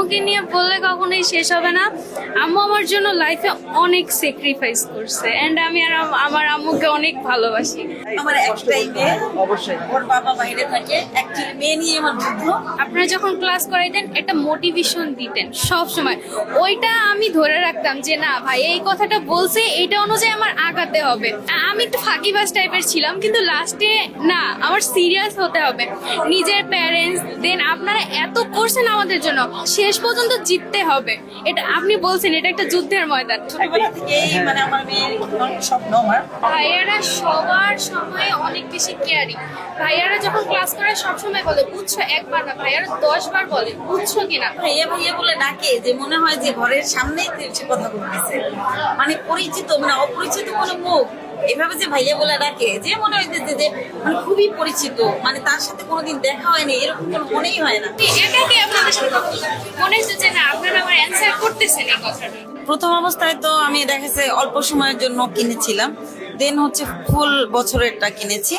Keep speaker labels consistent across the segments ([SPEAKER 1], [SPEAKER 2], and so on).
[SPEAKER 1] আম্মুকে নিয়ে বললে কখনোই শেষ হবে না। আম্মু আমার জন্য লাইফে অনেক স্যাক্রিফাইস করছে এন্ড আমি আর আমার আম্মুকে অনেক ভালোবাসি।
[SPEAKER 2] আমার একটাই মেয়ে,
[SPEAKER 3] অবশ্যই
[SPEAKER 2] ওর বাবা বাইরে থাকে, একটি মেয়ে নিয়ে আমার যুদ্ধ।
[SPEAKER 1] আপনারা যখন ক্লাস করাইতেন একটা মোটিভেশন দিতেন সব সময়, ওইটা আমি ধরে রাখতাম যে না ভাই এই কথাটা বলছে, এইটা অনুযায়ী আমার আগাতে হবে। আমি একটু ফাঁকিবাজ টাইপের ছিলাম, কিন্তু লাস্টে না, আমার সিরিয়াস হতে হবে। নিজের প্যারেন্টস দেন আপনারা এত করছেন আমাদের জন্য, শেষ পর্যন্ত জিততে হবে। এটা আপনি বলছেন এটা একটা যুদ্ধের ময়দান।
[SPEAKER 2] ছোটবেলা থেকেই মানে আমার মেয়ের অনেক স্বপ্ন আমার।
[SPEAKER 1] ভাইয়ারা সবার সময় অনেক বেশি কেয়ারিং। ভাইয়ারা যখন ক্লাস করে সবসময় বলে বুঝছো, একবার না ভাইয়ারা 10 বার বলে বুঝছো কিনা।
[SPEAKER 2] ভাইয়া ভাইয়া বলে ডাকে যে মনে হয় যে ঘরের সামনেই সে কথা বলতেছে, মানে পরিচিত মানে অপরিচিত কোনো মুখ এভাবে যে ভাইয়া বলে ডাকে যে মনে হইতেছে যে মানে খুবই পরিচিত, মানে তার সাথে কোনোদিন দেখা হয়নি এরকম কোনো মনেই হয় না।
[SPEAKER 1] এটাকে আপনাদের সাথে কথা বলতে মনে হচ্ছে যে না আপনারা আমার অ্যান্সার করতেছেন এই কথাটা।
[SPEAKER 2] প্রথম অবস্থায় তো আমি দেখেছে অল্প সময়ের জন্য কিনেছিলাম, দেন হচ্ছে ফুল বছরেরটা কিনেছি।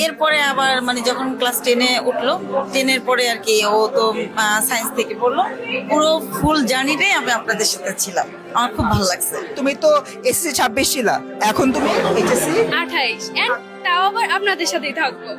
[SPEAKER 2] এরপরে আবার মানে যখন ক্লাস 10-এ উঠলো, 10-এর পরে আর কি ও তো সায়েন্স থেকে পড়লো, পুরো ফুল জার্নিটাই আমি আপনাদের সাথে ছিলাম, আমার খুব ভালো লাগছে।
[SPEAKER 3] তুমি তো এসএসসি 26 ছিলা, এখন তুমি এইচএসসি
[SPEAKER 1] 28 এন্ড তাও আবার আপনাদের সাথেই থাকবো।